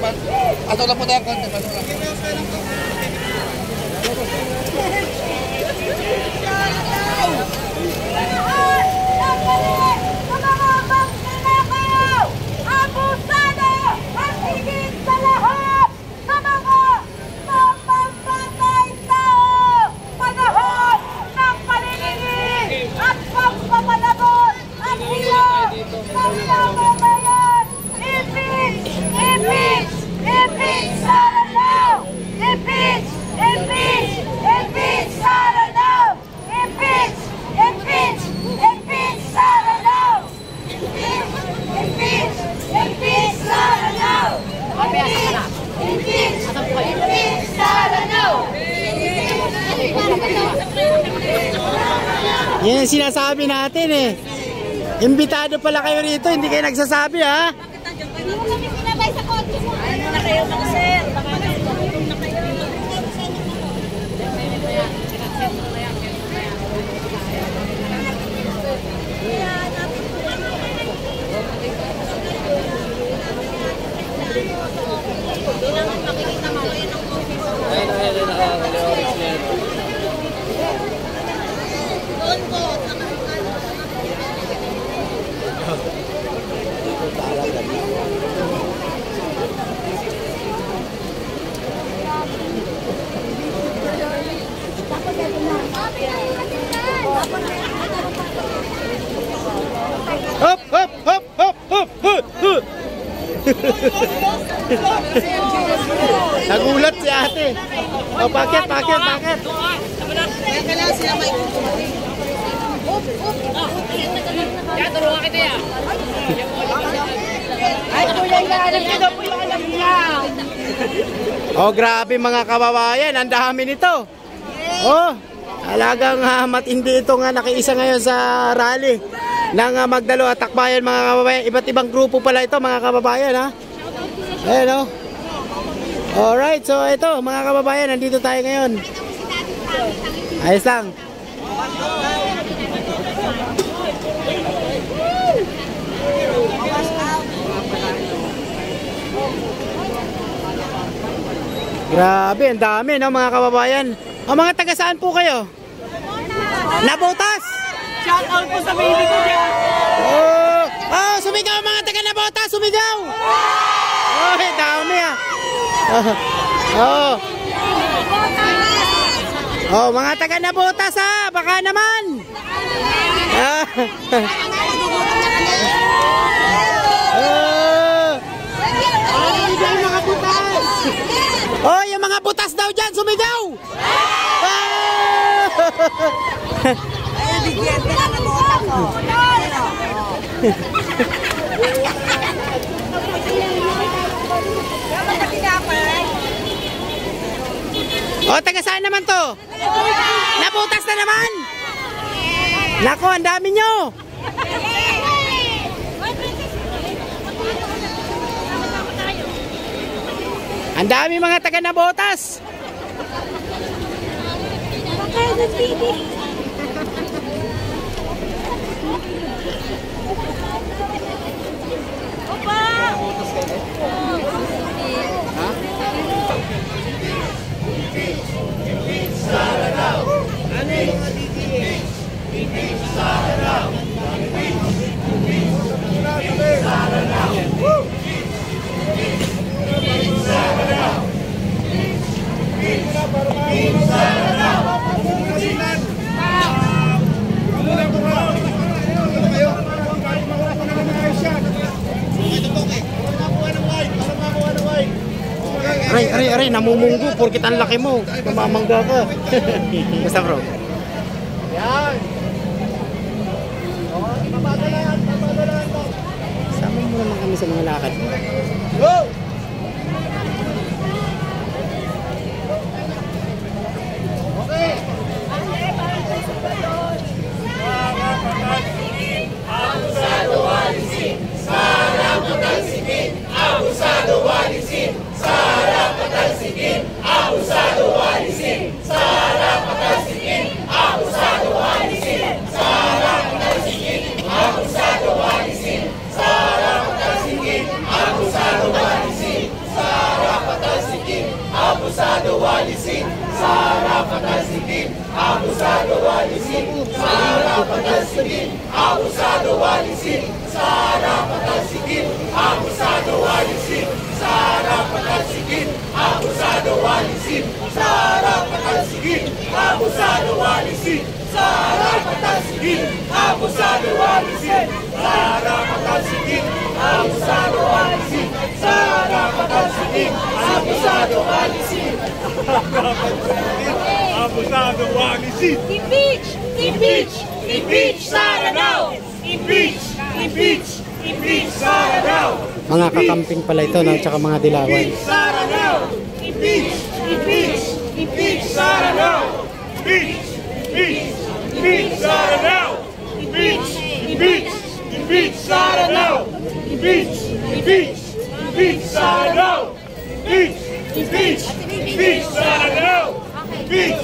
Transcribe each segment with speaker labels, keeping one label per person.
Speaker 1: Pasok lang po tayo konti. Pasok lang.
Speaker 2: Yan ang sinasabi natin eh. Imbitado pala kayo rito, hindi kayo nagsasabi ha?
Speaker 3: Hindi mo kami sinabay sa kotse mo. Ano na kayo mga sir? Baka natulong na kayo. Kailangan makikita mo kayo ng office. Doon po.
Speaker 2: Hop, hop, hop, hop, hop, hop, hop. Nagulat si ate. O, bakit?
Speaker 3: Kailangan sila may kukulit.
Speaker 4: Kaya turuan kita yan.
Speaker 3: Ay, kuya, alam niya daw po yung alam niya.
Speaker 2: Oh, grabe mga kababayan, ang dami nito. Oh, talagang matindi ito nga nakiisa ngayon sa rally ng Magdalo at Akbayan mga kababayan. Iba't ibang grupo pala ito mga kababayan ha. Ayan oh. Alright, so ito mga kababayan, nandito tayo ngayon. Ayos lang. Grabe, ang dami no mga kababayan. Ang mga taga saan po kayo? Nabotas!
Speaker 3: Shout out po sa baby ko dyan.
Speaker 2: Oh, sumigaw mga taga Nabotas, sumigaw! Oh, dami ah. Oh, mga taga Nabotas ah, baka naman. Oh, yung mga butas daw dyan, sumigaw!
Speaker 3: Ay, bigyan ka na ng botas ko.
Speaker 2: Oh, taga saan naman to? Nabutas na naman! Nako, ang dami nyo! Ang dami mga taga Nabotas! Aray, namumunggo porkit ang laki mo. Namamangga ka. Basta bro. Yan. Sama mo naman kami sa mga lakad. Go! Okay. Abusado walisin, sarang patalsikin. Abusado walisin, sarang patalsikin. Abusado walisin, sarang patalsikin. Abusado walisin, sarang patalsikin. Abusado walisin, sarang patalsikin. Abusado walisin, sarang walisin, sa harapan talsikin, abusado walisin, sa harapan talsikin, abusado walisin, sa harapan talsikin, abusado walisin, sa harapan talsikin, abusado walisin, sa harapan talsikin, abusado walisin, sa harapan talsikin, abusado walisin, sa harapan talsikin, abusado walisin, sa harapan talsikin, abusado walisin.
Speaker 5: Abusado walisin.
Speaker 3: Impeach!
Speaker 5: Impeach! Impeach Sara now! Impeach! Impeach! Impeach Sara now!
Speaker 2: Mga kakamping pala ito, no? Tsaka mga dilawan.
Speaker 5: Impeach Sara now! Impeach! Impeach! Impeach Sara now! Impeach! Impeach! Impeach Sara now! Impeach! Impeach! Impeach Sara now! Impeach! Impeach! Impeach Sara now! Impeach! Impeach! Impeach Sara now! Impeach!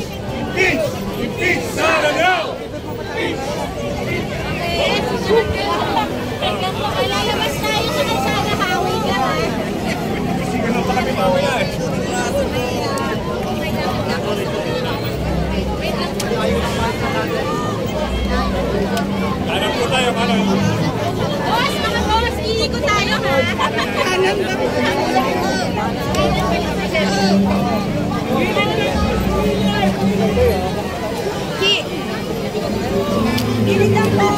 Speaker 5: Impeach! Impeach Sara now!
Speaker 3: Lalabas tayo sa kalsada, hawi ka ha.
Speaker 5: Sige lang pa kami mamaya eh. Hanap po tayo, hanap.
Speaker 3: Boss, mga boss, iikot tayo ha. Ki. Gilid lang po.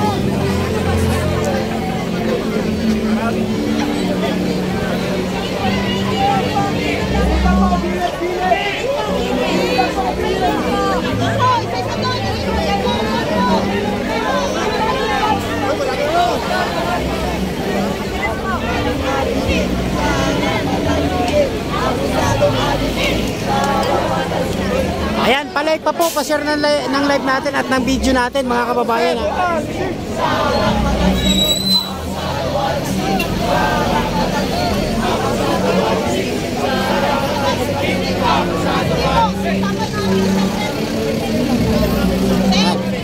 Speaker 2: Ayan, palike pa po, pa-share ng live natin at ng video natin mga kababayan.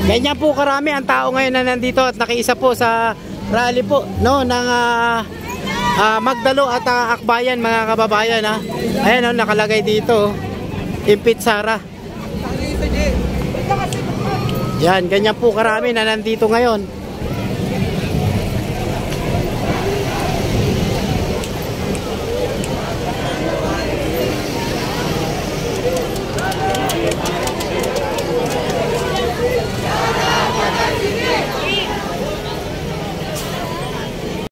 Speaker 2: Ganyan po karami ang tao ngayon na nandito at nakiisa po sa rally po, no, ng Magdalo at Akbayan mga kababayan, ha. Ayan, no, nakalagay dito, Impeach Sara. Yan, ganyan po karami na nandito ngayon.